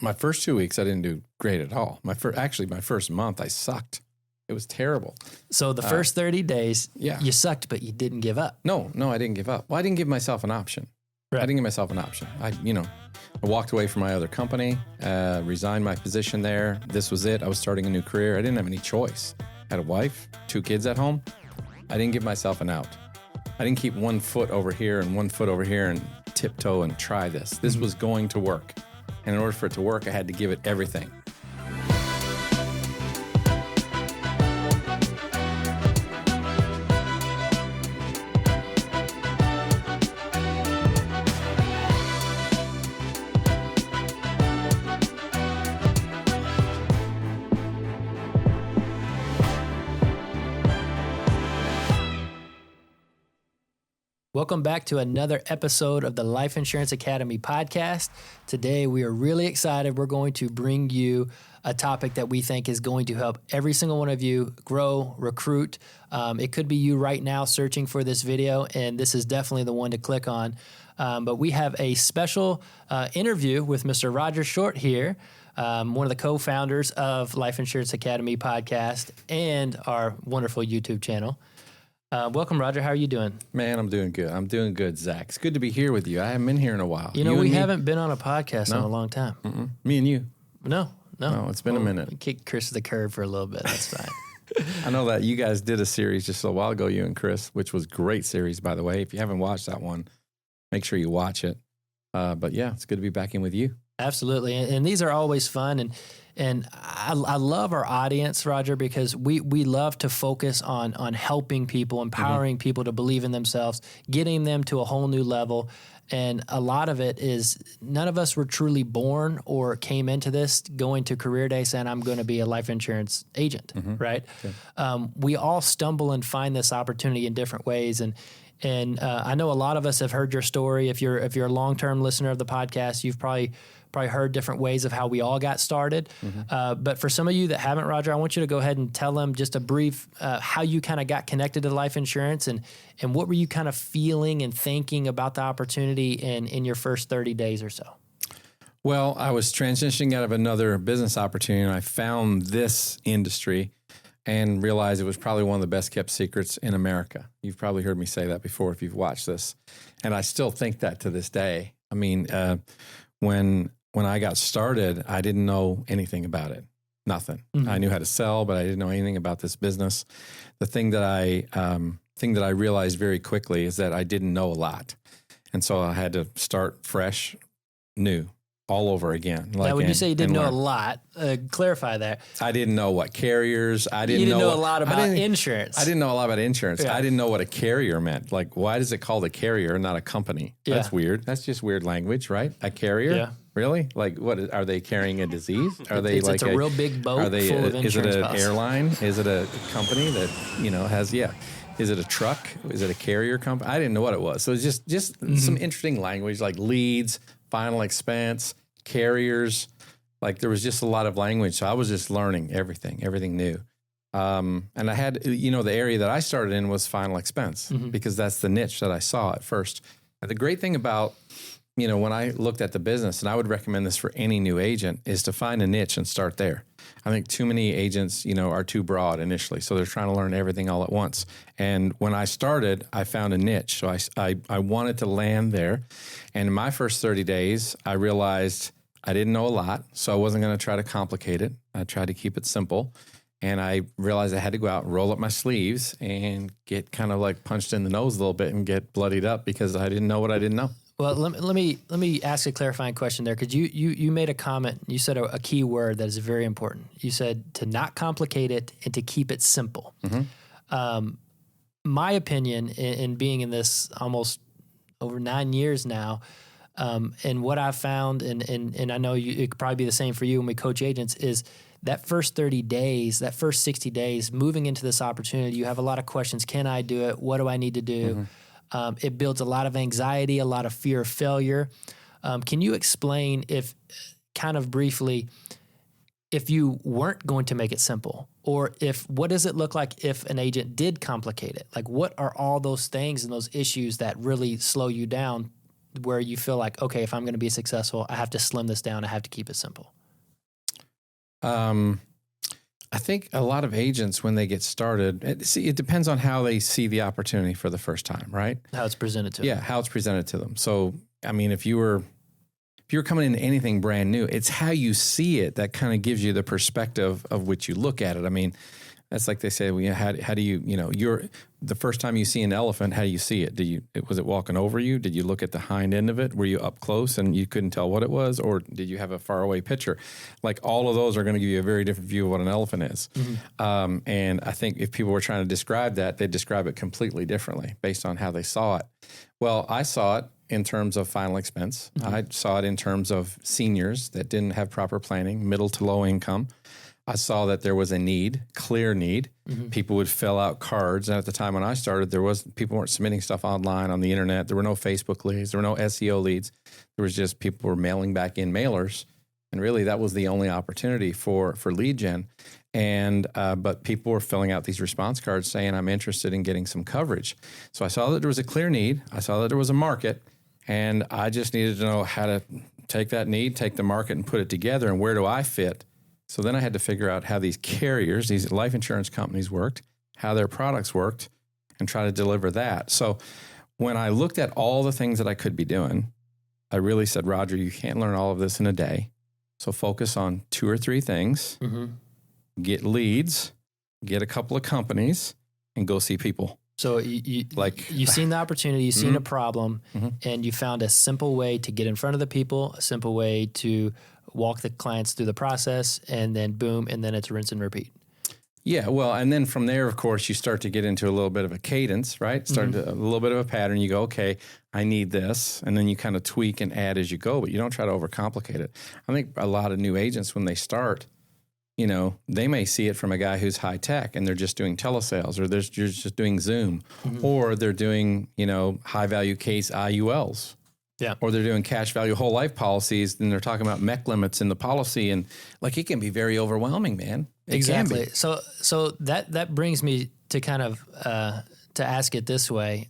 my first 2 weeks, I didn't do great at all. My first month, I sucked. It was terrible. So the first 30 days, yeah. you sucked, but you didn't give up. No, I didn't give up. Well, I didn't give myself an option. Right. I didn't give myself an option. I walked away from my other company, resigned my position there. This was it. I was starting a new career. I didn't have any choice. I had a wife, 2 kids at home. I didn't give myself an out. I didn't keep 1 foot over here and 1 foot over here and tiptoe and try this. This was going to work. And in order for it to work, I had to give it everything. Welcome back to another episode of the Life Insurance Academy podcast. Today, we are really excited. We're going to bring you a topic that we think is going to help every single one of you grow, recruit. It could be you right now searching for this video, and this is definitely the one to click on. But we have a special interview with Mr. Roger Short here, one of the co-founders of Life Insurance Academy podcast and our wonderful YouTube channel. Welcome, Roger. How are you doing? Man, I'm doing good. I'm doing good, Zach. It's good to be here with you. I haven't been here in a while. We haven't been on a podcast in a long time. Mm-mm. Me and you? No, it's been a minute. We kicked Chris to the curb for a little bit. That's fine. I know that you guys did a series just a while ago, you and Chris, which was a great series, by the way. If you haven't watched that one, make sure you watch it. But yeah, it's good to be back in with you. Absolutely. And these are always fun. And I love our audience, Roger, because we love to focus on helping people, empowering people to believe in themselves, getting them to a whole new level. And a lot of it is none of us were truly born or came into this going to career day saying, I'm going to be a life insurance agent, right? Okay. We all stumble and find this opportunity in different ways. And I know a lot of us have heard your story. If you're a long-term listener of the podcast, you've probably heard different ways of how we all got started. But for some of you that haven't, Roger, I want you to go ahead and tell them just a brief how you kind of got connected to life insurance and what were you kind of feeling and thinking about the opportunity in your first 30 days or so? Well, I was transitioning out of another business opportunity and I found this industry and realized it was probably one of the best kept secrets in America. You've probably heard me say that before if you've watched this. And I still think that to this day. I mean, when I got started, I didn't know anything about it. Nothing. I knew how to sell, but I didn't know anything about this business. The thing that I realized very quickly is that I didn't know a lot. And so I had to start fresh, new, all over again. Now, when you say you didn't know a lot, clarify that. I didn't know what carriers. You didn't know a lot about insurance. I didn't know a lot about insurance. Yeah. I didn't know what a carrier meant. Like, why is it called a carrier, not a company? Yeah. That's weird. That's just weird language, right? A carrier? Yeah. Really? Like, what are they carrying a disease? Are they it's a real big boat full of insurance Is it an policy. airline? Is it a company that has? Yeah. Is it a truck? Is it a carrier company? I didn't know what it was. So it's just some interesting language like leads, final expense, carriers. Like there was just a lot of language. So I was just learning everything new. And I had, the area that I started in was final expense because that's the niche that I saw at first. And the great thing about when I looked at the business, and I would recommend this for any new agent, is to find a niche and start there. I think too many agents, are too broad initially. So they're trying to learn everything all at once. And when I started, I found a niche. So I wanted to land there. And in my first 30 days, I realized I didn't know a lot. So I wasn't going to try to complicate it. I tried to keep it simple. And I realized I had to go out and roll up my sleeves and get kind of like punched in the nose a little bit and get bloodied up because I didn't know what I didn't know. Well, let me ask a clarifying question there because you made a comment. You said a key word that is very important. You said to not complicate it and to keep it simple. My opinion in being in this almost over 9 years now, and what I've found, and I know it could probably be the same for you when we coach agents, is that first 30 days, that first 60 days, moving into this opportunity, you have a lot of questions. Can I do it? What do I need to do? It builds a lot of anxiety, a lot of fear of failure. Can you explain briefly, if you weren't going to make it simple, or what does it look like if an agent did complicate it? Like what are all those things and those issues that really slow you down where you feel like, okay, if I'm going to be successful, I have to slim this down. I have to keep it simple? I think a lot of agents, when they get started, it depends on how they see the opportunity for the first time, right? How it's presented to them. Yeah, how it's presented to them. So, I mean, if you were coming into anything brand new, it's how you see it that kind of gives you the perspective of which you look at it. I mean, that's like they say, well, how do you, the first time you see an elephant, how do you see it? Was it walking over you? Did you look at the hind end of it? Were you up close and you couldn't tell what it was? Or did you have a faraway picture? Like, all of those are going to give you a very different view of what an elephant is. Mm-hmm. And I think if people were trying to describe that, they'd describe it completely differently based on how they saw it. Well, I saw it in terms of final expense. Mm-hmm. I saw it in terms of seniors that didn't have proper planning, middle to low income. I saw that there was a need, clear need. Mm-hmm. People would fill out cards. And at the time when I started, people weren't submitting stuff online on the internet. There were no Facebook leads. There were no SEO leads. There was just people were mailing back in mailers. And really that was the only opportunity for lead gen. And, but people were filling out these response cards saying, I'm interested in getting some coverage. So I saw that there was a clear need. I saw that there was a market, and I just needed to know how to take that need, take the market and put it together. And where do I fit? So then I had to figure out how these carriers, these life insurance companies worked, how their products worked, and try to deliver that. So when I looked at all the things that I could be doing, I really said, Roger, you can't learn all of this in a day. So focus on 2 or 3 things, mm-hmm. Get leads, get a couple of companies, and go see people. So you've seen the opportunity, you've seen mm-hmm. a problem, mm-hmm. and you found a simple way to get in front of the people, a simple way to walk the clients through the process, and then boom, and then it's rinse and repeat. Yeah, well, and then from there, of course, you start to get into a little bit of a cadence, right? Mm-hmm. A little bit of a pattern. You go, okay, I need this, and then you kind of tweak and add as you go, but you don't try to overcomplicate it. I think a lot of new agents, when they start, they may see it from a guy who's high tech and they're just doing telesales, or they're just doing Zoom, mm-hmm. or they're doing, high value case IULs. Yeah. Or they're doing cash value whole life policies, and they're talking about MEC limits in the policy, and like, it can be very overwhelming, man. Exactly. So that brings me to kind of to ask it this way.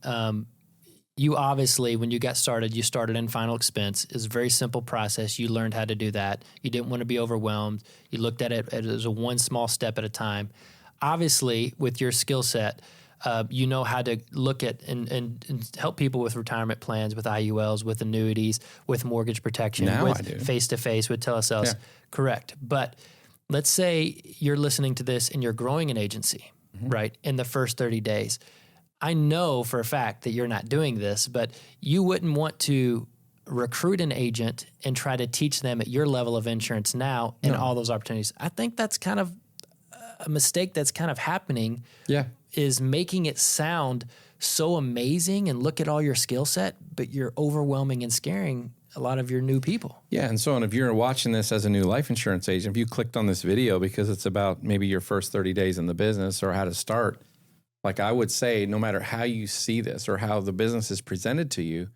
You obviously, when you got started, you started in final expense. It's a very simple process. You learned how to do that. You didn't want to be overwhelmed. You looked at it as a one small step at a time. Obviously, with your skill set, you know how to look at and help people with retirement plans, with IULs, with annuities, with mortgage protection, with face-to-face, with telesales. Yeah. Correct. But let's say you're listening to this and you're growing an agency, mm-hmm. right, in the first 30 days. I know for a fact that you're not doing this, but you wouldn't want to recruit an agent and try to teach them at your level of insurance now and all those opportunities. I think that's kind of a mistake that's kind of happening. Yeah. Is making it sound so amazing and look at all your skill set, but you're overwhelming and scaring a lot of your new people. Yeah. And if you're watching this as a new life insurance agent, if you clicked on this video because it's about maybe your first 30 days in the business or how to start, like I would say, no matter how you see this or how the business is presented to you,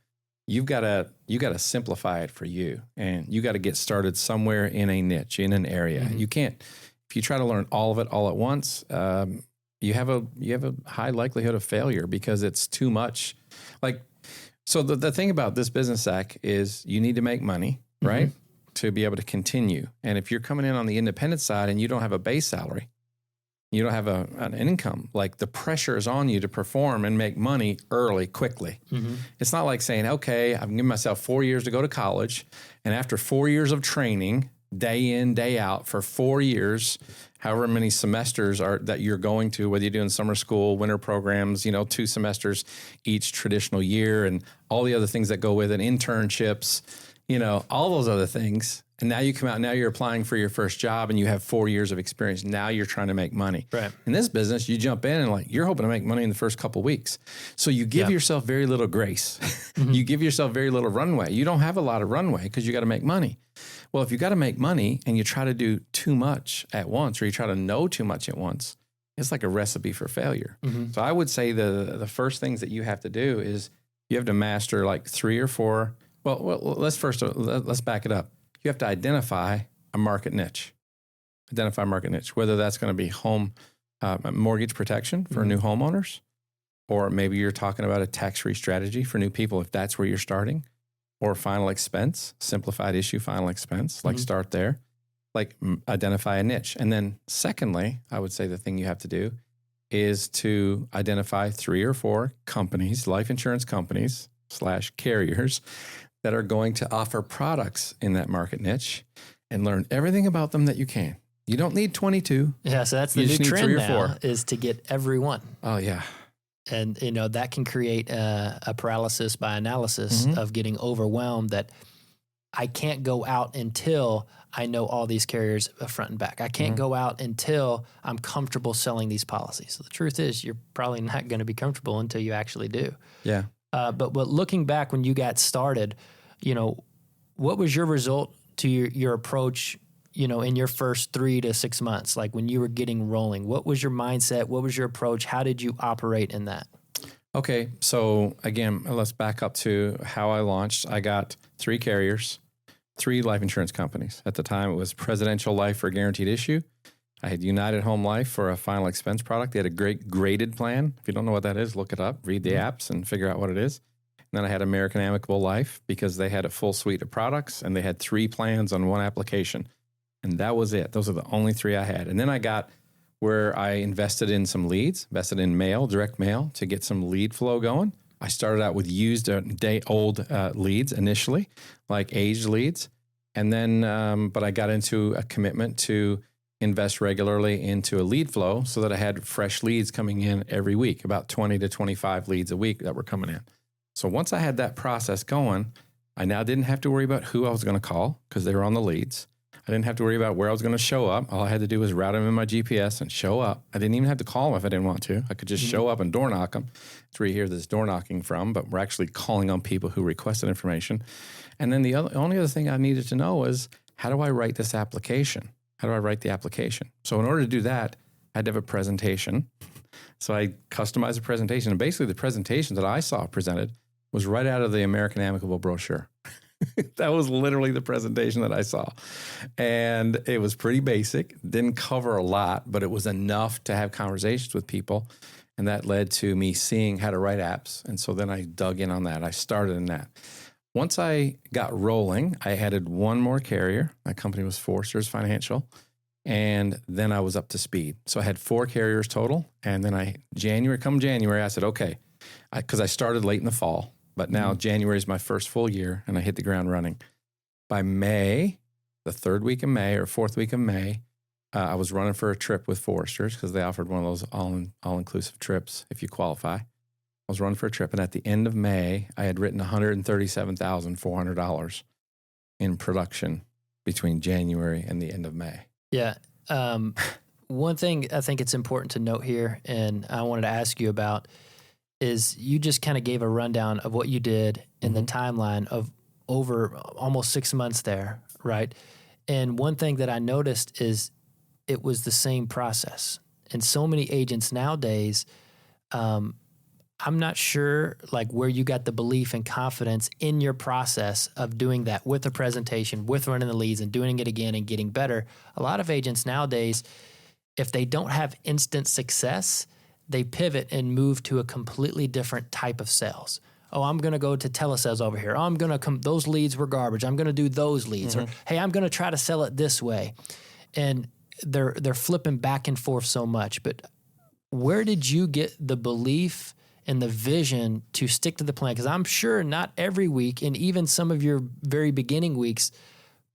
you got to simplify it for you, and you got to get started somewhere in a niche, in an area. Mm-hmm. You can't, if you try to learn all of it all at once, you have a high likelihood of failure because it's too much. Like, so the thing about this business, Zach, is you need to make money, right? Mm-hmm. To be able to continue. And if you're coming in on the independent side and you don't have a base salary, you don't have an income, like the pressure is on you to perform and make money early, quickly. Mm-hmm. It's not like saying, okay, I've given myself 4 years to go to college, and after 4 years of training, day in, day out for 4 years, however many semesters are that you're going to, whether you're doing summer school, winter programs, 2 semesters each traditional year, and all the other things that go with it, internships, all those other things. And now you come out, now you're applying for your first job and you have 4 years of experience. Now you're trying to make money. Right. In this business, you jump in and you're hoping to make money in the first couple of weeks. So you give yourself very little grace. Mm-hmm. You give yourself very little runway. You don't have a lot of runway because you got to make money. Well, if you got to make money and you try to do too much at once, or you try to know too much at once, it's like a recipe for failure. Mm-hmm. So I would say the first things that you have to do is you have to master like 3 or 4. Well, let's back it up. You have to identify a market niche. Whether that's going to be home mortgage protection for new homeowners, or maybe you're talking about a tax-free strategy for new people if that's where you're starting, or final expense, simplified issue, final expense, like start there, like identify a niche. And then secondly, I would say the thing you have to do is to identify 3 or 4 companies, life insurance companies / carriers that are going to offer products in that market niche and learn everything about them that you can. You don't need 22. Yeah, so that's the new trend now is to get everyone. Oh, yeah. And, that can create a paralysis by analysis of getting overwhelmed that I can't go out until I know all these carriers front and back. I can't go out until I'm comfortable selling these policies. So the truth is you're probably not going to be comfortable until you actually do. Yeah. But looking back when you got started, what was your result to your approach, in your first 3 to 6 months, like when you were getting rolling? What was your mindset? What was your approach? How did you operate in that? Okay. So again, let's back up to how I launched. I got 3 carriers, 3 life insurance companies. At the time, it was Presidential Life for a guaranteed issue. I had United Home Life for a final expense product. They had a great graded plan. If you don't know what that is, look it up, read the apps and figure out what it is. And then I had American Amicable Life because they had a full suite of products and they had 3 plans on 1 application. And that was it. Those are the only 3 I had. And then I got where I invested in some leads, invested in mail, direct mail to get some lead flow going. I started out with used day-old leads initially, like aged leads. And then, but I got into a commitment to invest regularly into a lead flow so that I had fresh leads coming in every week, about 20 to 25 leads a week that were coming in. So once I had that process going, I now didn't have to worry about who I was going to call because they were on the leads. I didn't have to worry about where I was going to show up. All I had to do was route them in my GPS and show up. I didn't even have to call them if I didn't want to. I could just show up and door knock them. That's where you hear this door knocking from, but we're actually calling on people who requested information. And then the only other thing I needed to know was, how do I write this application? How do I write the application? So in order to do that, I had to have a presentation. So I customized a presentation. And basically the presentation that I saw presented was right out of the American Amicable brochure. That was literally the presentation that I saw. And it was pretty basic, didn't cover a lot, but it was enough to have conversations with people. And that led to me seeing how to write apps. And so then I dug in on that. I started in that. Once I got rolling, I added 1 more carrier. My company was Foresters Financial. And then I was up to speed. So I had 4 carriers total. And then come January, I said, okay, because I started late in the fall. But now January is my first full year, and I hit the ground running. By May, the 3rd week of May or 4th week of May, I was running for a trip with Foresters because they offered one of those all-inclusive trips if you qualify. I was running for a trip, and at the end of May, I had written $137,400 in production between January and the end of May. Yeah. One thing I think it's important to note here, and I wanted to ask you about, is you just kind of gave a rundown of what you did in the timeline of over almost 6 months there, right? And one thing that I noticed is it was the same process. And so many agents nowadays, I'm not sure like where you got the belief and confidence in your process of doing that with a presentation, with running the leads and doing it again and getting better. A lot of agents nowadays, if they don't have instant success, they pivot and move to a completely different type of sales. Oh, I'm going to go to telesales over here. Oh, I'm going to those leads were garbage. I'm going to do those leads. Or, hey, I'm going to try to sell it this way. And they're flipping back and forth so much. But where did you get the belief and the vision to stick to the plan? Because I'm sure not every week, and even some of your very beginning weeks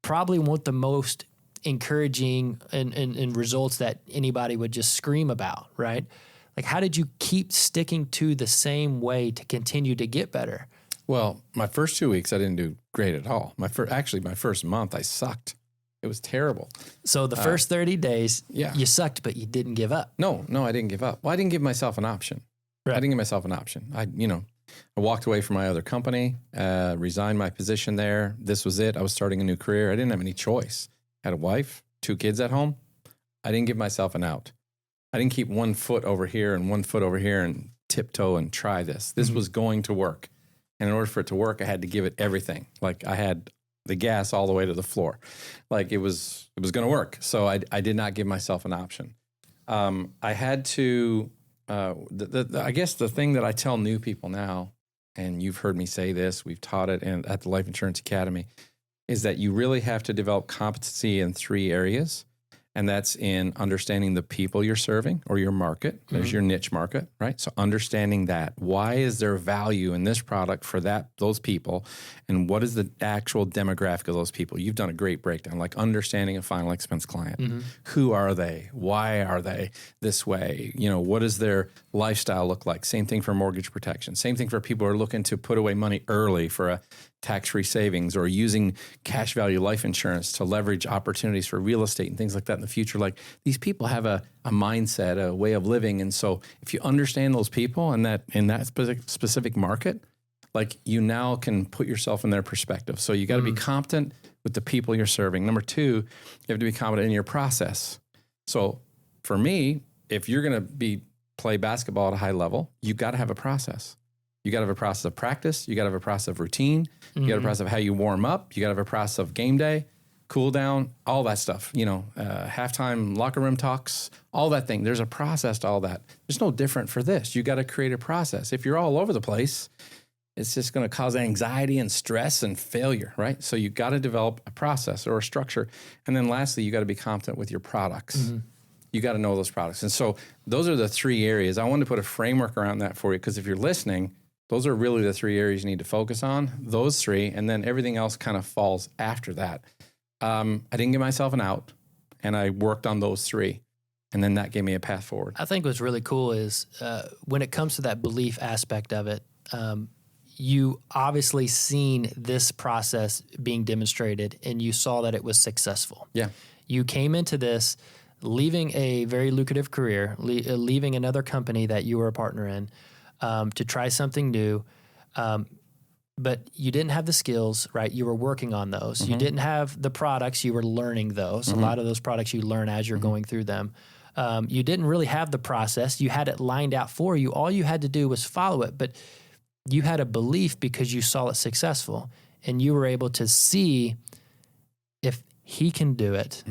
probably weren't the most encouraging and results that anybody would just scream about, right? Like, how did you keep sticking to the same way to continue to get better? Well, my first 2 weeks, I didn't do great at all. My first month, I sucked. It was terrible. So the first 30 days, you sucked, but you didn't give up. No, I didn't give up. Well, I didn't give myself an option. Right. I didn't give myself an option. I walked away from my other company, resigned my position there. This was it. I was starting a new career. I didn't have any choice. I had a wife, 2 kids at home. I didn't give myself an out. I didn't keep 1 foot over here and 1 foot over here and tiptoe and try this. This was going to work. And in order for it to work, I had to give it everything. Like I had the gas all the way to the floor. Like it was going to work. So I did not give myself an option. I had to, I guess the thing that I tell new people now and you've heard me say this, we've taught it at the Life Insurance Academy, is that you really have to develop competency in 3 areas. And that's in understanding the people you're serving or your market. There's your niche market, right? So understanding that. Why is there value in this product for those people? And what is the actual demographic of those people? You've done a great breakdown, like understanding a final expense client. Who are they? Why are they this way? What does their lifestyle look like? Same thing for mortgage protection. Same thing for people who are looking to put away money early for a tax-free savings, or using cash value life insurance to leverage opportunities for real estate and things like that in the future. Like, these people have a mindset, a way of living. And so if you understand those people and that in that specific market, like, you now can put yourself in their perspective. So you got to be competent with the people you're serving. Number 2, you have to be competent in your process. So for me, if you're going to play basketball at a high level, you got to have a process. You got to have a process of practice. You got to have a process of routine. You got to have a process of how you warm up. You got to have a process of game day, cool down, all that stuff. Halftime locker room talks, all that thing. There's a process to all that. There's no different for this. You got to create a process. If you're all over the place, it's just going to cause anxiety and stress and failure, right? So you got to develop a process or a structure. And then lastly, you got to be competent with your products. You got to know those products. And so those are the 3 areas. I wanted to put a framework around that for you, because if you're listening, those are really the 3 areas you need to focus on, those 3, and then everything else kind of falls after that. I didn't give myself an out, and I worked on those 3, and then that gave me a path forward. I think what's really cool is when it comes to that belief aspect of it, you obviously seen this process being demonstrated, and you saw that it was successful. Yeah. You came into this leaving a very lucrative career, leaving another company that you were a partner in, to try something new, but you didn't have the skills, right? You were working on those. You didn't have the products. You were learning those. A lot of those products you learn as you're going through them. You didn't really have the process. You had it lined out for you. All you had to do was follow it, but you had a belief because you saw it successful, and you were able to see, if he can do it,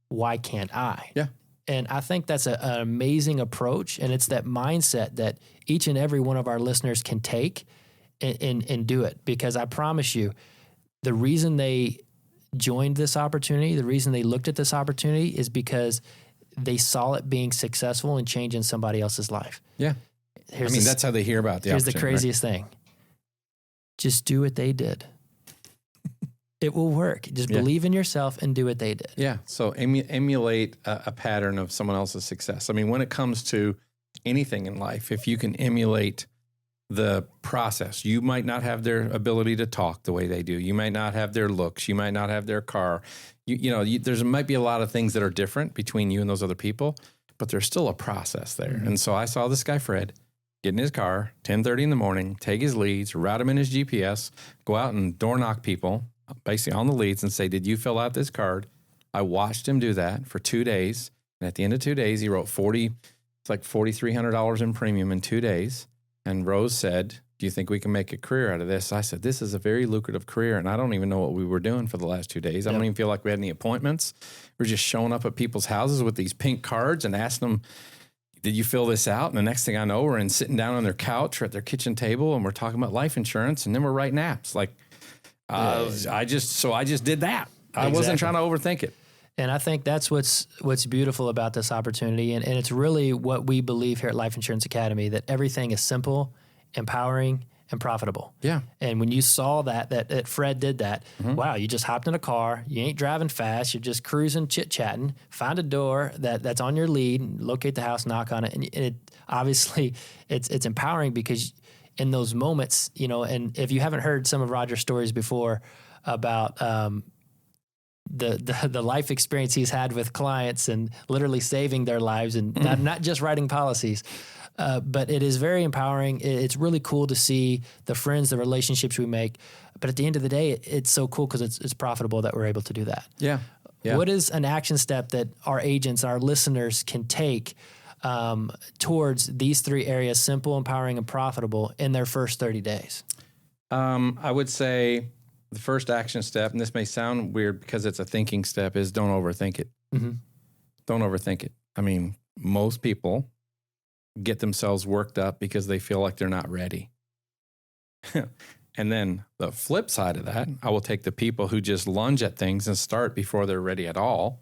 why can't I? Yeah. And I think that's an amazing approach, and it's that mindset that each and every one of our listeners can take and do it. Because I promise you, the reason they joined this opportunity, the reason they looked at this opportunity, is because they saw it being successful and changing somebody else's life. Yeah. That's how they hear about the opportunity. Here's the craziest thing. Just do what they did. It will work. Just believe in yourself and do what they did. Yeah. So emulate a pattern of someone else's success. When it comes to anything in life, if you can emulate the process, you might not have their ability to talk the way they do. You might not have their looks. You might not have their car. There might be a lot of things that are different between you and those other people, but there's still a process there. And so I saw this guy, Fred, get in his car, 10:30 in the morning, take his leads, route him in his GPS, go out and door knock people, basically on the leads, and say, did you fill out this card? I watched him do that for 2 days. And at the end of 2 days, he wrote $4,300 in premium in 2 days. And Rose said, do you think we can make a career out of this? I said, this is a very lucrative career. And I don't even know what we were doing for the last 2 days. I don't even feel like we had any appointments. We're just showing up at people's houses with these pink cards and asking them, did you fill this out? And the next thing I know, we're sitting down on their couch or at their kitchen table, and we're talking about life insurance, and then we're writing apps. I just did that. I wasn't trying to overthink it. And I think that's what's beautiful about this opportunity. And it's really what we believe here at Life Insurance Academy, that everything is simple, empowering, and profitable. Yeah. And when you saw that Fred did that, wow, you just hopped in a car, you ain't driving fast, you're just cruising, chit-chatting, find a door that's on your lead, locate the house, knock on it. And it obviously, it's empowering, because in those moments, and if you haven't heard some of Roger's stories before about the life experience he's had with clients and literally saving their lives, and not just writing policies, but it is very empowering. It's really cool to see the friends, the relationships we make. But at the end of the day, it's so cool because it's profitable that we're able to do that. Yeah. What is an action step that our agents, our listeners can take towards these 3 areas, simple, empowering, and profitable, in their first 30 days? I would say the first action step, and this may sound weird because it's a thinking step, is don't overthink it. Don't overthink it. Most people get themselves worked up because they feel like they're not ready. And then the flip side of that, I will take the people who just lunge at things and start before they're ready at all.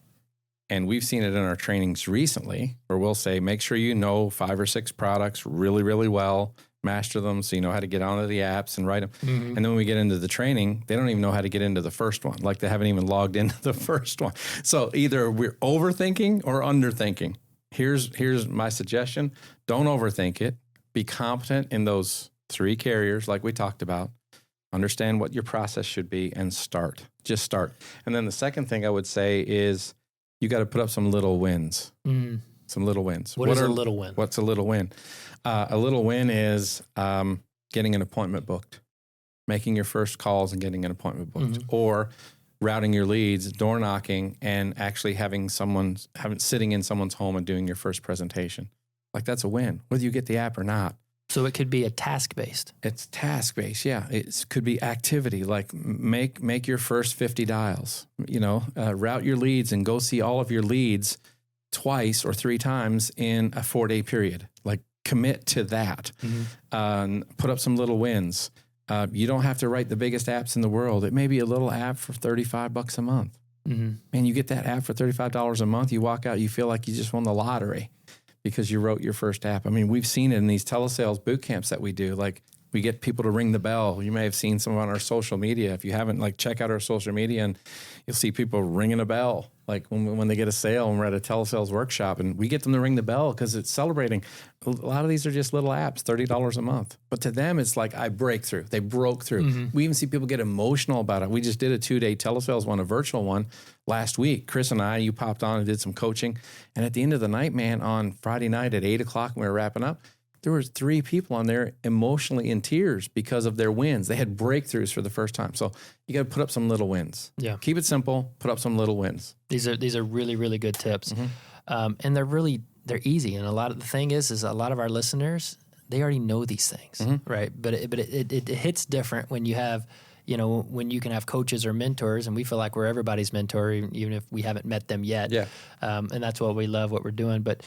And we've seen it in our trainings recently where we'll say, make sure you know 5 or 6 products really, really well, master them so you know how to get onto the apps and write them. Mm-hmm. And then when we get into the training, they don't even know how to get into the first one. Like they haven't even logged into the first one. So either we're overthinking or underthinking. Here's my suggestion. Don't overthink it. Be competent in those 3 carriers like we talked about. Understand what your process should be and start. Just start. And then the second thing I would say is you got to put up some little wins. Mm. Some little wins. What is a little win? What's a little win? A little win is getting an appointment booked, making your first calls and getting an appointment booked, or routing your leads, door knocking, and actually having sitting in someone's home and doing your first presentation. Like that's a win, whether you get the app or not. So it could be a task-based. It's task-based, yeah. It could be activity, like make your first 50 dials. Route your leads and go see all of your leads twice or 3 times in a 4-day period. Like commit to that. Put up some little wins. You don't have to write the biggest apps in the world. It may be a little app for $35 a month. And you get that app for $35 a month. You walk out, you feel like you just won the lottery because you wrote your first app. I mean, we've seen it in these telesales boot camps that we do. Like we get people to ring the bell. You may have seen some on our social media. If you haven't, like check out our social media and you'll see people ringing a bell. Like when they get a sale and we're at a telesales workshop and we get them to ring the bell because it's celebrating. A lot of these are just little apps, $30 a month. But to them, it's like I break through. They broke through. We even see people get emotional about it. We just did a 2-day telesales one, a virtual one last week. Chris and I, you popped on and did some coaching. And at the end of the night, man, on Friday night at 8 o'clock when we were wrapping up, there was 3 people on there emotionally in tears because of their wins. They had breakthroughs for the first time. So you got to put up some little wins. Yeah. Keep it simple. Put up some little wins. These are really, really good tips. And they're easy. And the thing is a lot of our listeners, they already know these things, right? But it hits different when you have, when you can have coaches or mentors, and we feel like we're everybody's mentor, even if we haven't met them yet. Yeah. And that's what we love, what we're doing. But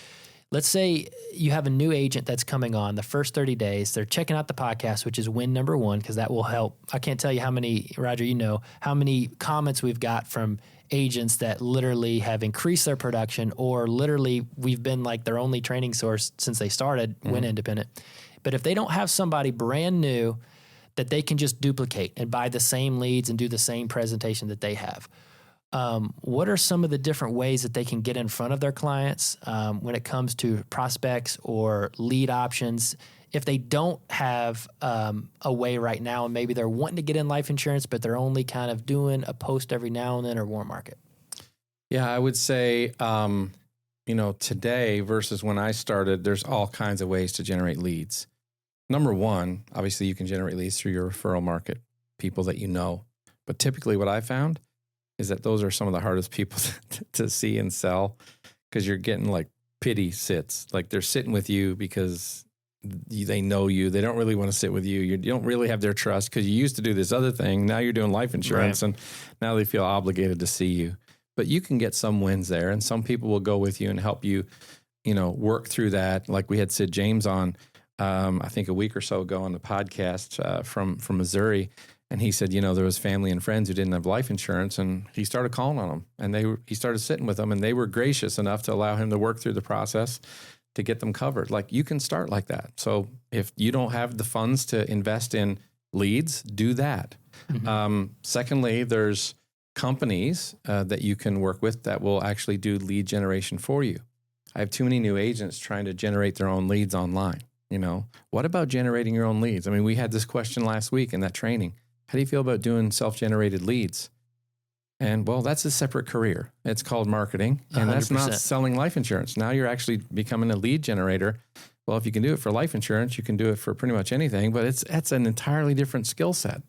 let's say you have a new agent that's coming on the first 30 days. They're checking out the podcast, which is win number 1, because that will help. I can't tell you how many, Roger, how many comments we've got from agents that literally have increased their production, or literally we've been like their only training source since they started Win Independent. But if they don't have somebody brand new that they can just duplicate and buy the same leads and do the same presentation that they have, what are some of the different ways that they can get in front of their clients when it comes to prospects or lead options? If they don't have a way right now, and maybe they're wanting to get in life insurance, but they're only kind of doing a post every now and then or warm market. Yeah, I would say, today versus when I started, there's all kinds of ways to generate leads. Number 1, obviously you can generate leads through your referral market, people that you know. But typically what I found is that those are some of the hardest people to see and sell, because you're getting like pity sits. Like they're sitting with you because they know you. They don't really want to sit with you. You don't really have their trust because you used to do this other thing. Now you're doing life insurance, and now they feel obligated to see you. But you can get some wins there, and some people will go with you and help you, work through that. Like we had Sid James on, I think a week or so ago on the podcast from Missouri. And he said, there was family and friends who didn't have life insurance, and he started calling on them, and he started sitting with them, and they were gracious enough to allow him to work through the process to get them covered. Like you can start like that. So if you don't have the funds to invest in leads, do that. Secondly, there's companies that you can work with that will actually do lead generation for you. I have too many new agents trying to generate their own leads online. What about generating your own leads? I mean, we had this question last week in that training. How do you feel about doing self-generated leads? And well, that's a separate career. It's called marketing, and 100%. That's not selling life insurance. Now you're actually becoming a lead generator. Well, if you can do it for life insurance, you can do it for pretty much anything, but that's an entirely different skill set.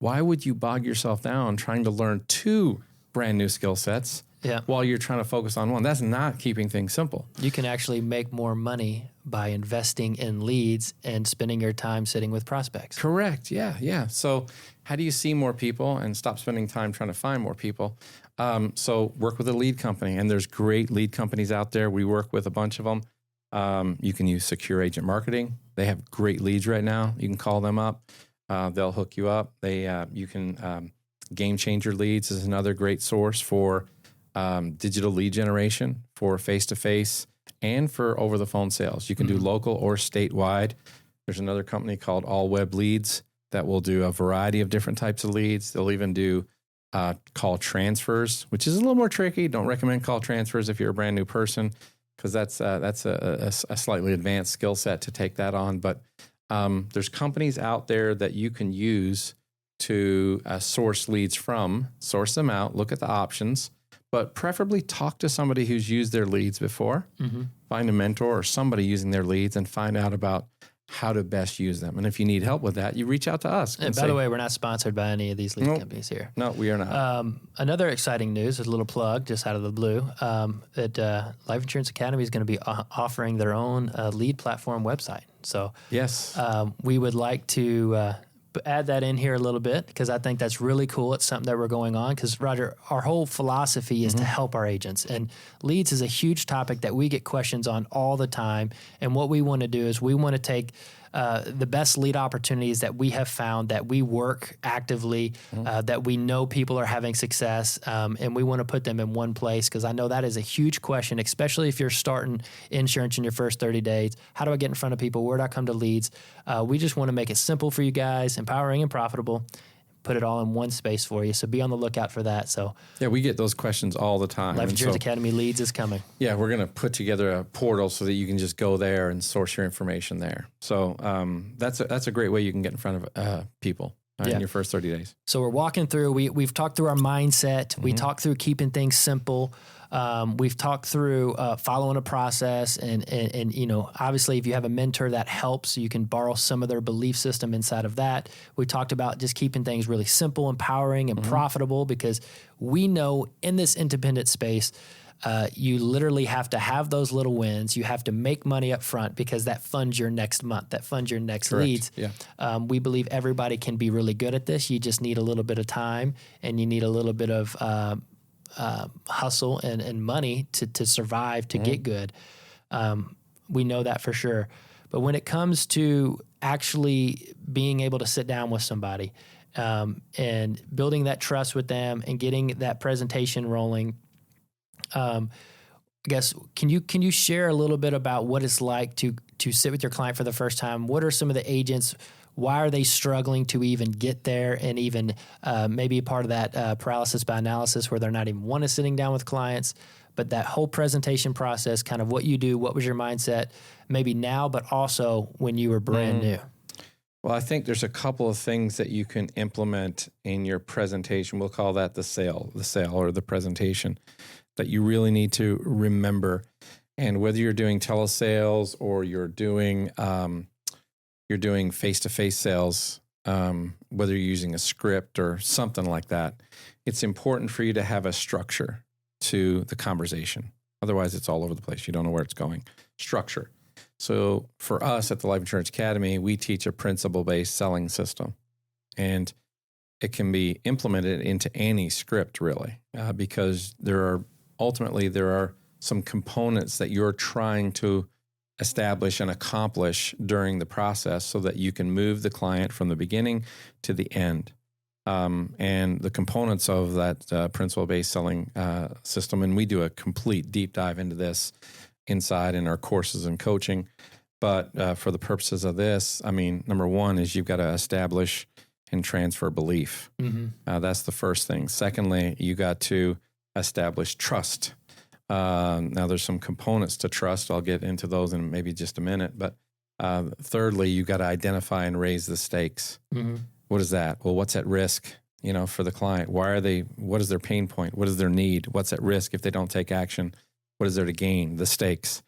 Why would you bog yourself down trying to learn 2 brand new skill sets while you're trying to focus on one? That's not keeping things simple. You can actually make more money by investing in leads and spending your time sitting with prospects. Correct. Yeah. So how do you see more people and stop spending time trying to find more people? So work with a lead company, and there's great lead companies out there. We work with a bunch of them. You can use Secure Agent Marketing. They have great leads right now. You can call them up. they'll hook you up. You can Game Changer Leads is another great source for digital lead generation, for face-to-face, and for over-the-phone sales. You can do local or statewide. There's another company called All Web Leads that will do a variety of different types of leads. They'll even do call transfers, which is a little more tricky. Don't recommend call transfers if you're a brand new person, because that's a slightly advanced skill set to take that on. But there's companies out there that you can use to source leads from, source them out, look at the options, but preferably talk to somebody who's used their leads before. Find a mentor or somebody using their leads and find out about how to best use them. And if you need help with that, you reach out to us. And by the way, we're not sponsored by any of these lead companies here. No, we are not. Another exciting news, a little plug just out of the blue, that Life Insurance Academy is going to be offering their own lead platform website. So yes, we would like to add that in here a little bit, because I think that's really cool. It's something that we're going on, because Roger, our whole philosophy is to help our agents, and leads is a huge topic that we get questions on all the time. And what we want to do is we want to take the best lead opportunities that we have found, that we work actively, that we know people are having success, and we want to put them in one place, because I know that is a huge question, especially if you're starting insurance in your first 30 days. How do I get in front of people? Where do I come to leads? We just want to make it simple for you guys, empowering and profitable, put it all in one space for you. So be on the lookout for that. So yeah, we get those questions all the time. Life Insurance Academy Leads is coming. Yeah, we're going to put together a portal so that you can just go there and source your information there. So that's a great way you can get in front of people in your first 30 days. So we're walking through, we've talked through our mindset. We talked through keeping things simple. We've talked through following a process, and you know, obviously if you have a mentor, that helps. You can borrow some of their belief system inside of that. We talked about just keeping things really simple, empowering, and profitable, because we know in this independent space, you literally have to have those little wins. You have to make money up front, because that funds your next month, that funds your next leads. Yeah. We believe everybody can be really good at this. You just need a little bit of time, and you need a little bit of hustle and money to survive, to get good. We know that for sure. But when it comes to actually being able to sit down with somebody and building that trust with them and getting that presentation rolling, I guess, can you share a little bit about what it's like to sit with your client for the first time? What are some of the agents? Why are they struggling to even get there, and even maybe part of that paralysis by analysis, where they're not even wanting sitting down with clients, but that whole presentation process, kind of what you do, what was your mindset, maybe now, but also when you were brand new? Well, I think there's a couple of things that you can implement in your presentation. We'll call that the sale or the presentation, that you really need to remember. And whether you're doing telesales or you're doing face-to-face sales, whether you're using a script or something like that, it's important for you to have a structure to the conversation. Otherwise, it's all over the place. You don't know where it's going. Structure. So for us at the Life Insurance Academy, we teach a principle-based selling system. And it can be implemented into any script, really, because there are some components that you're trying to establish and accomplish during the process, so that you can move the client from the beginning to the end. And the components of that principle-based selling system, and we do a complete deep dive into this inside in our courses and coaching. But for the purposes of this, I mean, number one is you've got to establish and transfer belief. That's the first thing. Secondly, you got to establish trust. Now, there's some components to trust. I'll get into those in maybe just a minute. But thirdly, you got to identify and raise the stakes. What is that? Well, what's at risk, for the client? What is their pain point? What is their need? What's at risk if they don't take action? What is there to gain? The stakes.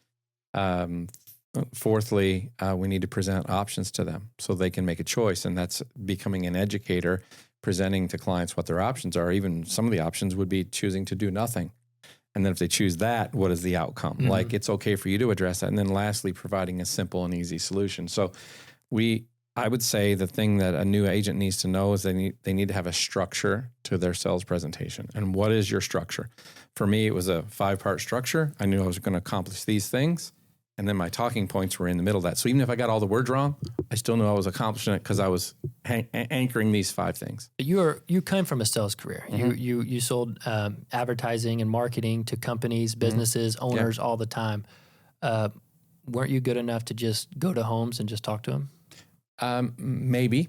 Fourthly, we need to present options to them so they can make a choice. And that's becoming an educator, presenting to clients what their options are. Even some of the options would be choosing to do nothing. And then if they choose that, what is the outcome? Like, it's okay for you to address that. And then lastly, providing a simple and easy solution. So I would say the thing that a new agent needs to know is they need to have a structure to their sales presentation. And what is your structure? For me, it was a 5-part structure. I knew I was going to accomplish these things. And then my talking points were in the middle of that. So even if I got all the words wrong, I still knew I was accomplishing it because I was anchoring these 5 things. You came from a sales career. You sold advertising and marketing to companies, businesses, owners all the time. Weren't you good enough to just go to homes and just talk to them? Maybe.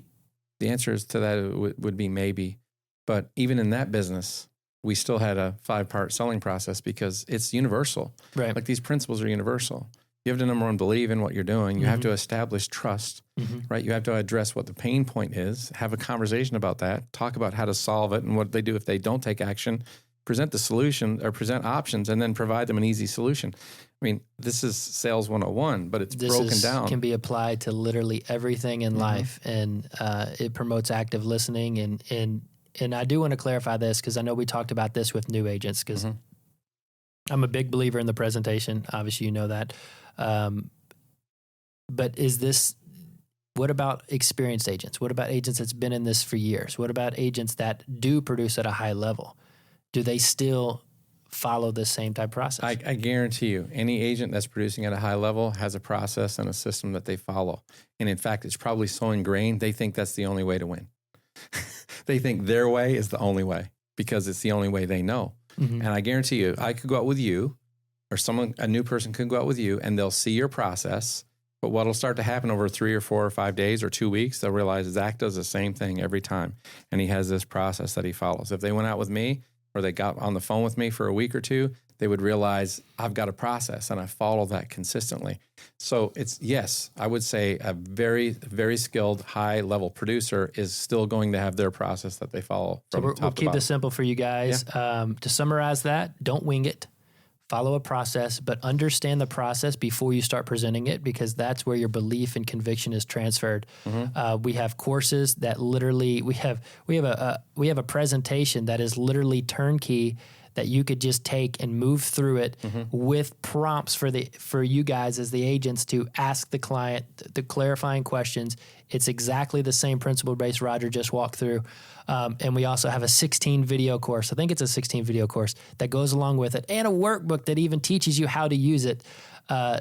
The answer to that would be maybe. But even in that business, we still had a 5-part selling process because it's universal. Right. Like these principles are universal. You have to, number one, believe in what you're doing. You have to establish trust, right? You have to address what the pain point is, have a conversation about that, talk about how to solve it and what they do if they don't take action, present the solution or present options, and then provide them an easy solution. I mean, this is sales 101, but it's broken down. Can be applied to literally everything in life, and it promotes active listening. And I do want to clarify this because I know we talked about this with new agents because I'm a big believer in the presentation. Obviously, you know that. But what about experienced agents? What about agents that's been in this for years? What about agents that do produce at a high level? Do they still follow the same type process? I guarantee you, any agent that's producing at a high level has a process and a system that they follow. And in fact, it's probably so ingrained, they think that's the only way to win. They think their way is the only way because it's the only way they know. And I guarantee you, I could go out with you or a new person could go out with you and they'll see your process. But what'll start to happen over 3 or 4 or 5 days or 2 weeks, they'll realize Zach does the same thing every time. And he has this process that he follows. If they went out with me or they got on the phone with me for a week or 2, they would realize I've got a process and I follow that consistently. So yes, I would say a very, very skilled high level producer is still going to have their process that they follow from top to bottom. We'll keep this simple for you guys. Yeah. To summarize that, don't wing it. Follow a process, but understand the process before you start presenting it because that's where your belief and conviction is transferred. We have courses that literally we have a presentation that is literally turnkey that you could just take and move through it with prompts for you guys as the agents to ask the client the clarifying questions. It's exactly the same principle base Roger just walked through. And we also have a 16 video course. I think it's a 16 video course that goes along with it and a workbook that even teaches you how to use it.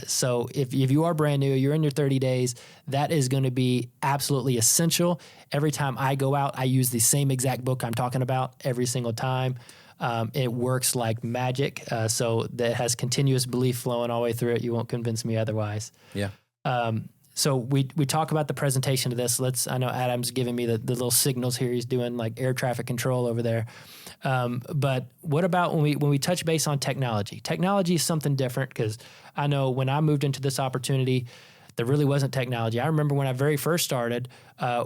So if you are brand new, you're in your 30 days, that is going to be absolutely essential. Every time I go out, I use the same exact book I'm talking about every single time. It works like magic. So that has continuous belief flowing all the way through it. You won't convince me otherwise. Yeah. So we talk about the presentation of this. I know Adam's giving me the little signals here. He's doing like air traffic control over there. But what about when we touch base on technology? Technology is something different because I know when I moved into this opportunity, there really wasn't technology. I remember when I very first started,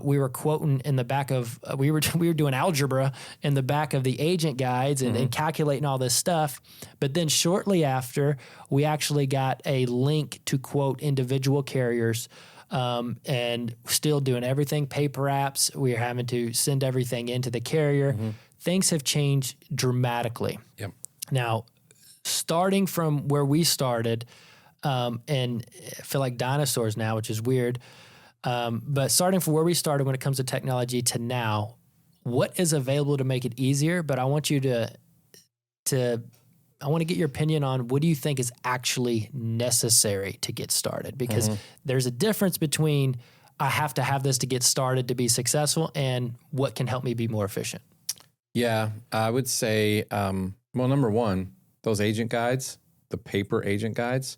we were quoting in the back of we were doing algebra in the back of the agent guides and calculating all this stuff. But then shortly after, we actually got a link to quote individual carriers, and still doing everything paper apps. We are having to send everything into the carrier. Things have changed dramatically. Yep. Now, starting from where we started. And I feel like dinosaurs now, which is weird. But starting from where we started when it comes to technology to now, what is available to make it easier? But I want you I want to get your opinion on what do you think is actually necessary to get started? Because there's a difference between I have to have this to get started to be successful and what can help me be more efficient. Yeah, I would say, well, number one, those agent guides, the paper agent guides,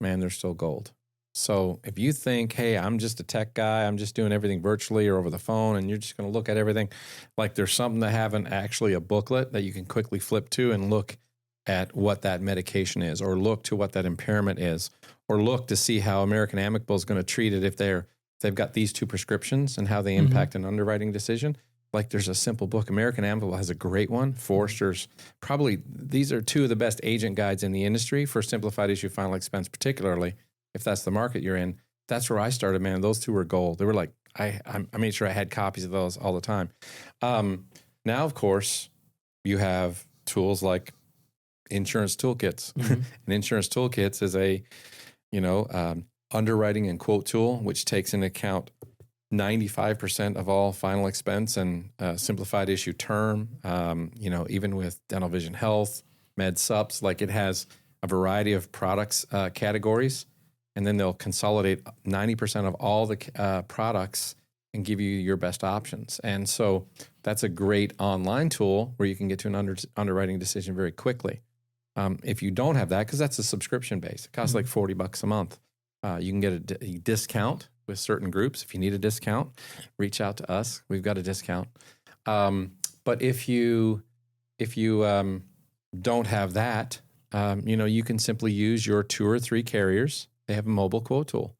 man, they're still gold. So if you think, hey, I'm just a tech guy, I'm just doing everything virtually or over the phone, and you're just going to look at everything, like there's something to having actually a booklet that you can quickly flip to and look at what that medication is, or look to what that impairment is, or look to see how American Amicable is going to treat it if they've got these 2 prescriptions and how they impact an underwriting decision. Like there's a simple book. American Amicable has a great one. Forrester's, probably these are 2 of the best agent guides in the industry for simplified issue final expense, particularly if that's the market you're in. That's where I started, man. Those 2 were gold. They were like, I made sure I had copies of those all the time. Now, of course, you have tools like insurance toolkits. And insurance toolkits is a, underwriting and quote tool, which takes into account 95% of all final expense and simplified issue term, even with dental vision health, med sups, like it has a variety of products categories and then they'll consolidate 90% of all the products and give you your best options. And so that's a great online tool where you can get to an underwriting decision very quickly. If you don't have that, because that's a subscription base, it costs like $40 a month. You can get a discount with certain groups. If you need a discount, reach out to us. We've got a discount. But if you don't have that, you can simply use your 2 or 3 carriers. They have a mobile quote tool.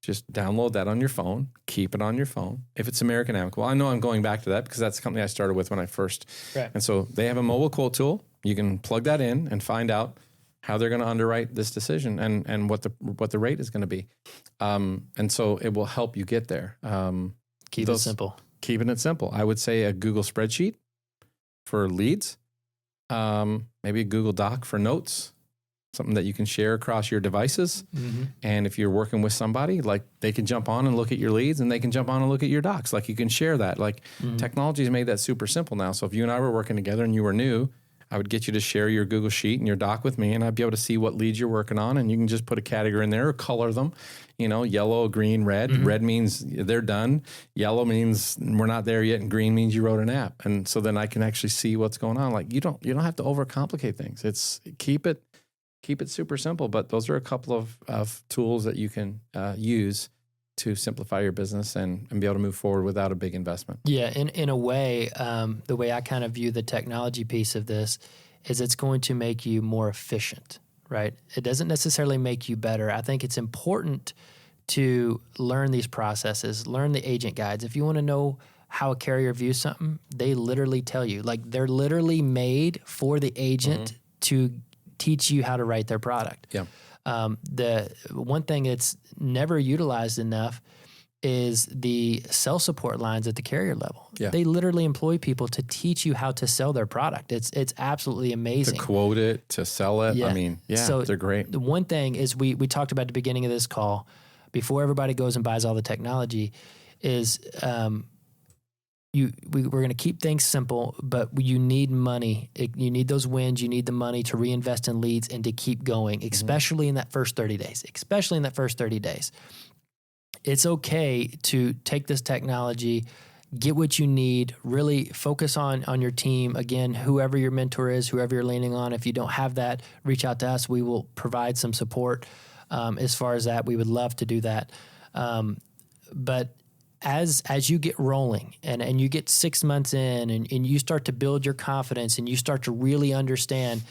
Just download that on your phone, keep it on your phone. If it's American Amicable, I know I'm going back to that because that's the company I started with when I first. Right. And so they have a mobile quote tool. You can plug that in and find out how they're going to underwrite this decision and what the rate is going to be. And so it will help you get there. Keep it simple. Keeping it simple. I would say a Google spreadsheet for leads, maybe a Google Doc for notes, something that you can share across your devices. Mm-hmm. And if you're working with somebody, like they can jump on and look at your leads and they can jump on and look at your docs. Like you can share that. Like technology has made that super simple now. So if you and I were working together and you were new, I would get you to share your Google Sheet and your doc with me, and I'd be able to see what leads you're working on, and you can just put a category in there or color them, yellow, green, red. Mm-hmm. Red means they're done. Yellow means we're not there yet, and green means you wrote an app. And so then I can actually see what's going on. Like you don't have to overcomplicate things. It's keep it super simple. But those are a couple of tools that you can use to simplify your business and be able to move forward without a big investment. Yeah, in a way, the way I kind of view the technology piece of this is it's going to make you more efficient, right? It doesn't necessarily make you better. I think it's important to learn these processes, learn the agent guides. If you want to know how a carrier views something, they literally tell you. Like they're literally made for the agent to teach you how to write their product. Yeah. The one thing that's never utilized enough is the sell support lines at the carrier level. Yeah. They literally employ people to teach you how to sell their product. It's absolutely amazing. To quote it, to sell it. Yeah. I mean, so they're great. The one thing is we talked about at the beginning of this call, before everybody goes and buys all the technology, is we're going to keep things simple, but you need money. You need those wins. You need the money to reinvest in leads and to keep going, especially in that first 30 days. It's okay to take this technology, get what you need, really focus on your team. Again, whoever your mentor is, whoever you're leaning on, if you don't have that, reach out to us. We will provide some support as far as that. We would love to do that. But as you get rolling and you get 6 months in and you start to build your confidence and you start to really understand,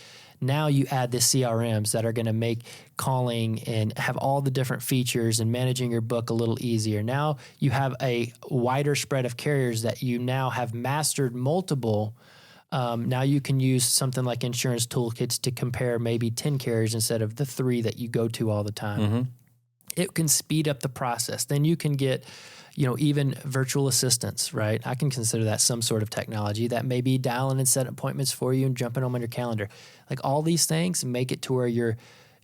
now you add the CRMs that are going to make calling and have all the different features and managing your book a little easier. Now you have a wider spread of carriers that you now have mastered multiple. Now you can use something like insurance toolkits to compare maybe 10 carriers instead of the 3 that you go to all the time. Mm-hmm. It can speed up the process. Then you can get even virtual assistants, right? I can consider that some sort of technology that may be dialing and set appointments for you and jumping them on your calendar. Like all these things make it to where you're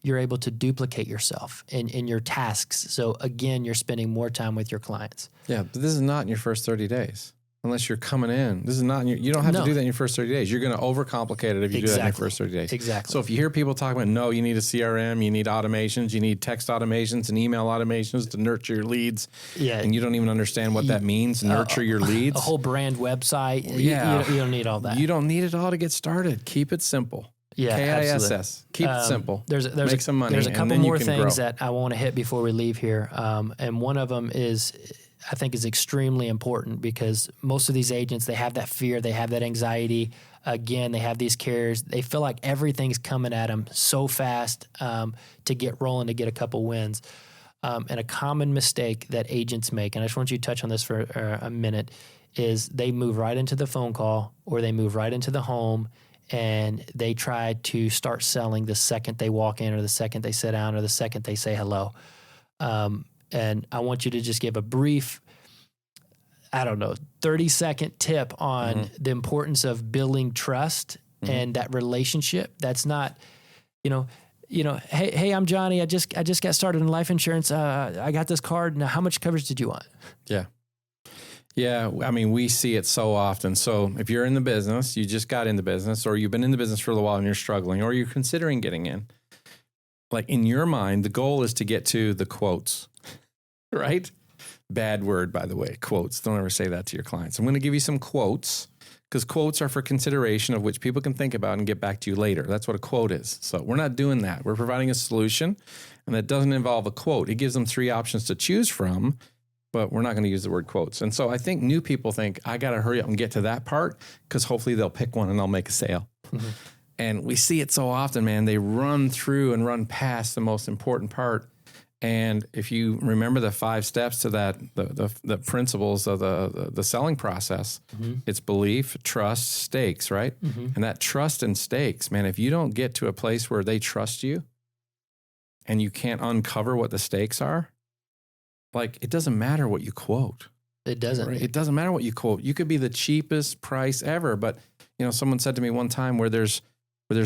able to duplicate yourself in your tasks. So again, you're spending more time with your clients. Yeah, but this is not in your first 30 days. Unless you're coming in. This is not you don't have to do that in your first 30 days. You're going to overcomplicate it if you do that in your first 30 days. Exactly. So if you hear people talking about, no, you need a CRM, you need automations, you need text automations and email automations to nurture your leads. Yeah. And you don't even understand what that means, nurture your leads. A whole brand website. Yeah. You don't need all that. You don't need it all to get started. Keep it simple. Yeah, KISS. Absolutely. Keep it simple. Make some money. There's a couple more things that I want to hit before we leave here. And one of them I think is extremely important because most of these agents, they have that fear, they have that anxiety. Again, they have these carriers. They feel like everything's coming at them so fast to get rolling, to get a couple wins. And a common mistake that agents make, and I just want you to touch on this for a minute, is they move right into the phone call or they move right into the home and they try to start selling the second they walk in or the second they sit down or the second they say hello. And I want you to just give a brief, 30-second tip on the importance of building trust and that relationship. That's not, hey, I'm Johnny. I just got started in life insurance. I got this card. Now, how much coverage did you want? Yeah. Yeah. I mean, we see it so often. So if you're in the business, you just got in the business, or you've been in the business for a while and you're struggling, or you're considering getting in, like in your mind, the goal is to get to the quotes, right? Bad word, by the way, quotes. Don't ever say that to your clients. I'm going to give you some quotes because quotes are for consideration of which people can think about and get back to you later. That's what a quote is. So we're not doing that. We're providing a solution, and that doesn't involve a quote. It gives them 3 options to choose from, but we're not going to use the word quotes. And so I think new people think, I got to hurry up and get to that part because hopefully they'll pick one and I'll make a sale. Mm-hmm. And we see it so often, man. They run through and run past the most important part. And if you remember the 5 steps to that, the principles of the selling process, mm-hmm. it's belief, trust, stakes, right? Mm-hmm. And that trust and stakes, man, if you don't get to a place where they trust you and you can't uncover what the stakes are, like it doesn't matter what you quote. It doesn't. Right? It doesn't matter what you quote. You could be the cheapest price ever, but someone said to me one time where there's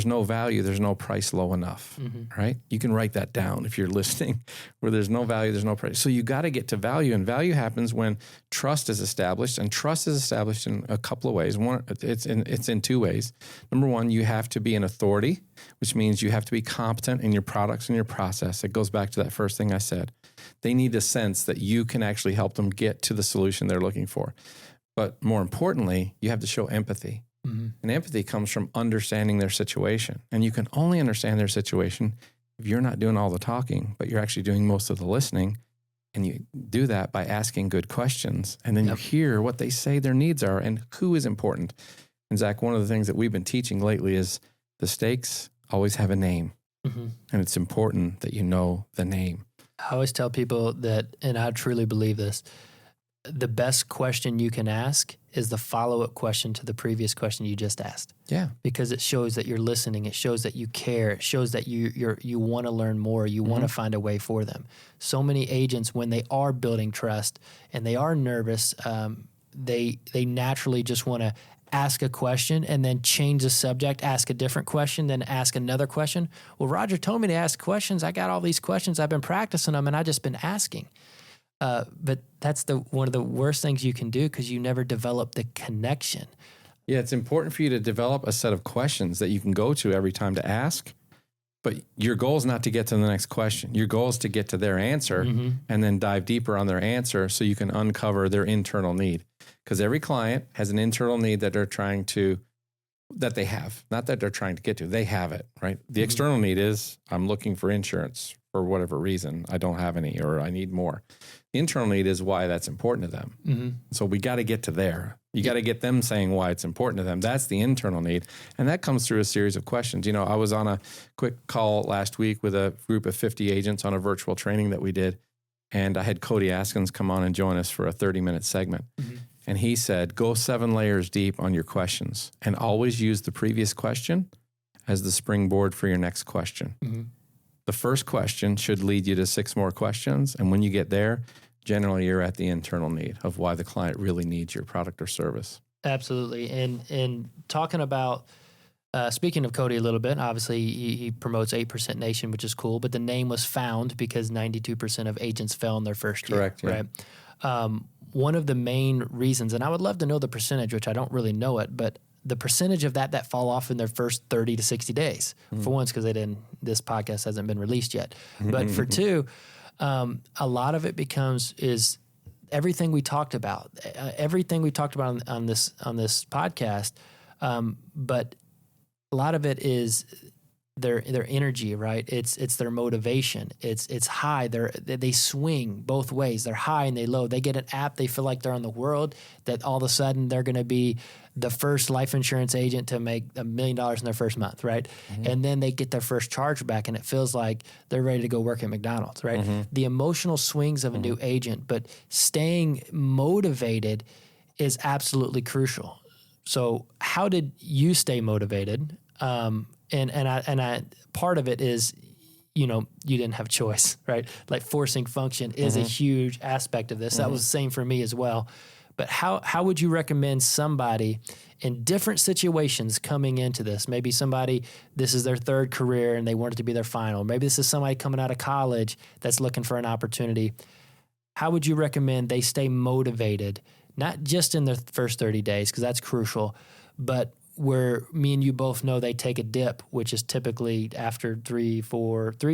no value, there's no price low enough, mm-hmm. right? You can write that down if you're listening. Where there's no value, there's no price. So you got to get to value, and value happens when trust is established, and trust is established in a couple of ways. One, it's in 2 ways. Number one, you have to be an authority, which means you have to be competent in your products and your process. It goes back to that first thing I said. They need a sense that you can actually help them get to the solution they're looking for. But more importantly, you have to show empathy. Mm-hmm. And empathy comes from understanding their situation. And you can only understand their situation if you're not doing all the talking, but you're actually doing most of the listening. And you do that by asking good questions. And then you hear what they say their needs are and who is important. And Zach, one of the things that we've been teaching lately is the stakes always have a name. Mm-hmm. And it's important that you know the name. I always tell people that, and I truly believe this, the best question you can ask is the follow-up question to the previous question you just asked. Yeah. Because it shows that you're listening. It shows that you care. It shows that you want to learn more. You mm-hmm. want to find a way for them. So many agents, when they are building trust and they are nervous, they naturally just want to ask a question and then change the subject, ask a different question, then ask another question. Well, Roger told me to ask questions. I got all these questions. I've been practicing them, and I've just been asking. But that's one of the worst things you can do because you never develop the connection. Yeah, it's important for you to develop a set of questions that you can go to every time to ask. But your goal is not to get to the next question. Your goal is to get to their answer mm-hmm. and then dive deeper on their answer so you can uncover their internal need. Because every client has an internal need that they have, not that they're trying to get to. They have it, right? The mm-hmm. external need is, I'm looking for insurance for whatever reason. I don't have any, or I need more. The internal need is why that's important to them. Mm-hmm. So we got to get to there. You got to get them saying why it's important to them. That's the internal need. And that comes through a series of questions. I was on a quick call last week with a group of 50 agents on a virtual training that we did. And I had Cody Askins come on and join us for a 30-minute segment. Mm-hmm. And he said, go 7 layers deep on your questions and always use the previous question as the springboard for your next question. Mm-hmm. The first question should lead you to 6 more questions. And when you get there, generally you're at the internal need of why the client really needs your product or service. Absolutely. And talking about, speaking of Cody a little bit, obviously he promotes 8% Nation, which is cool, but the name was found because 92% of agents fail in their first year. Correct. Yeah. Right. One of the main reasons, and I would love to know the percentage, which I don't really know it, but the percentage of that fall off in their first 30 to 60 days. Mm-hmm. For once, because this podcast hasn't been released yet. But for 2, a lot of it is everything we talked about, on this podcast. But a lot of it is their energy, right? It's their motivation. It's high. They swing both ways. They're high and they low. They get an app. They feel like they're on the world. That all of a sudden they're going to be the first life insurance agent to make $1 million in their first month, right? Mm-hmm. And then they get their first charge back, and it feels like they're ready to go work at McDonald's, right? Mm-hmm. The emotional swings of a new agent, but staying motivated is absolutely crucial. So, how did you stay motivated? And part of it is, you didn't have a choice, right? Like forcing function is a huge aspect of this. That was the same for me as well. But how would you recommend somebody in different situations coming into this? Maybe somebody, this is their 3rd career and they want it to be their final. Maybe this is somebody coming out of college that's looking for an opportunity. How would you recommend they stay motivated, not just in their first 30 days, because that's crucial, but where me and you both know they take a dip, which is typically after 3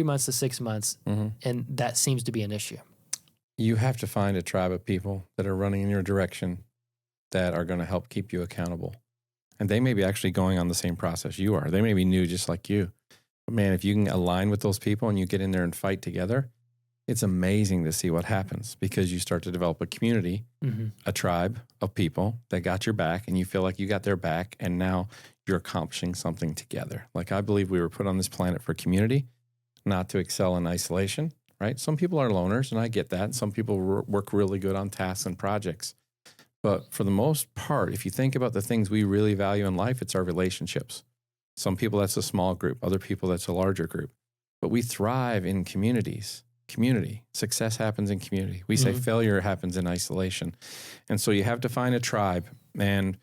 months to 6 months. And that seems to be an issue. You have to find a tribe of people that are running in your direction that are going to help keep you accountable. And they may be actually going on the same process you are. They may be new just like you. But man, if you can align with those people and you get in there and fight together, it's amazing to see what happens, because you start to develop a community, a tribe of people that got your back, and you feel like you got their back, and now you're accomplishing something together. Like, I believe we were put on this planet for community, not to excel in isolation, right? Some people are loners, and I get that. Some people work really good on tasks and projects. But for the most part, if you think about the things we really value in life, it's our relationships. Some people, that's a small group. Other people, that's a larger group. But we thrive in communities. Community. Success happens in community. We say failure happens in isolation. And so you have to find a tribe. And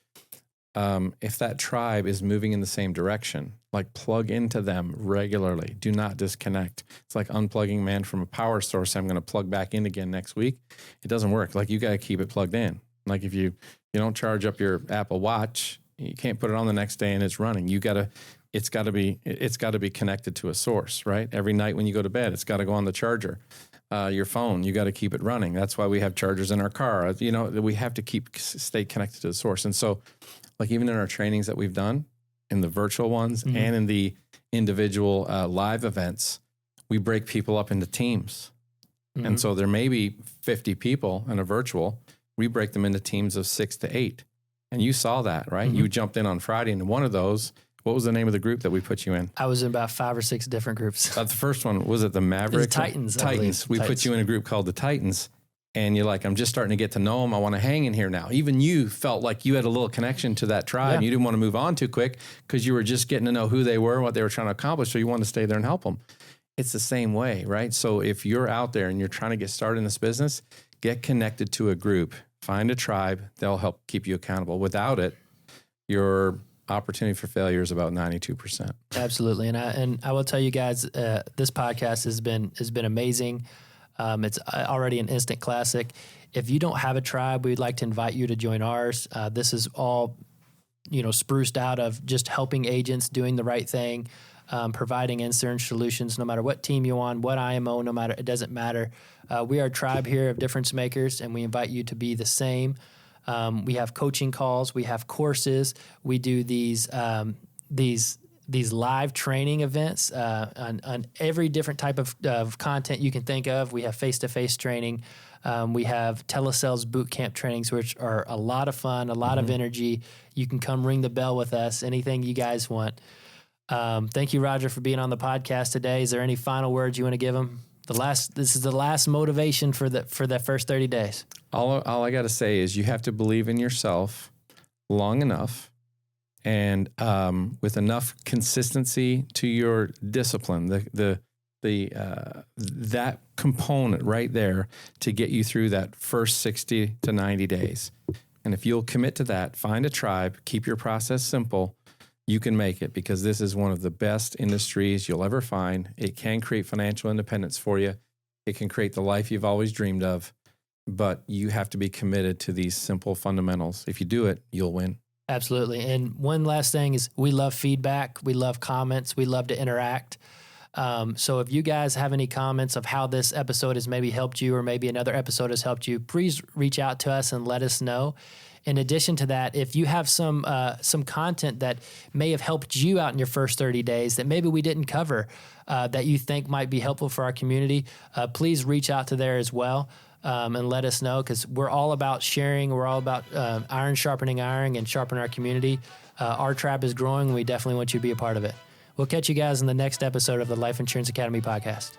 if that tribe is moving in the same direction, like, plug into them regularly. Do not disconnect. It's like unplugging man from a power source. I'm going to plug back in again next week. It doesn't work. Like, you got to keep it plugged in. Like, if you don't charge up your Apple Watch, you can't put it on the next day and it's running. It's got to be connected to a source, right? Every night when you go to bed, it's got to go on the charger. Your phone, you got to keep it running. That's why we have chargers in our car. We have to stay connected to the source. And so, like, even in our trainings that we've done, in the virtual ones and in the individual live events, we break people up into teams. And so there may be 50 people in a virtual. We break them into teams of 6 to 8. And you saw that, right? You jumped in on Friday into one of those. What was the name of the group that we put you in? I was in about 5 or 6 different groups. The first one, was it the Mavericks? Titans. Titans. We put you in a group called the Titans. And you're like, I'm just starting to get to know them. I want to hang in here now. Even you felt like you had a little connection to that tribe. You didn't want to move on too quick because you were just getting to know who they were, what they were trying to accomplish. So you wanted to stay there and help them. It's the same way, right? So if you're out there and you're trying to get started in this business, get connected to a group. Find a tribe. They'll help keep you accountable. Without it, your opportunity for failure is about 92%. Absolutely. And I will tell you guys, this podcast has been amazing. It's already an instant classic. If you don't have a tribe, we'd like to invite you to join ours. This is all, spruced out of just helping agents, doing the right thing, providing insurance solutions, no matter what team you're on, what IMO, it doesn't matter. We are a tribe here of difference makers, and we invite you to be the same. We have coaching calls, we have courses, we do these live training events on every different type of content you can think of. We have face-to-face training. We have telesales boot camp trainings, which are a lot of fun, a lot of energy. You can come ring the bell with us, anything you guys want. Thank you, Roger, for being on the podcast today. Is there any final words you want to give them? This is the last motivation for the first 30 days. All I got to say is you have to believe in yourself long enough and with enough consistency to your discipline, that component right there to get you through that first 60 to 90 days. And if you'll commit to that, find a tribe, keep your process simple, you can make it, because this is one of the best industries you'll ever find. It can create financial independence for you. It can create the life you've always dreamed of, but you have to be committed to these simple fundamentals. If you do it, you'll win. Absolutely. And one last thing is we love feedback. We love comments. We love to interact. So if you guys have any comments of how this episode has maybe helped you, or maybe another episode has helped you, please reach out to us and let us know. In addition to that, if you have some content that may have helped you out in your first 30 days that maybe we didn't cover, that you think might be helpful for our community, please reach out to there as well, and let us know, because we're all about sharing. We're all about iron sharpening iron and sharpening our community. Our tribe is growing, and we definitely want you to be a part of it. We'll catch you guys in the next episode of the Life Insurance Academy podcast.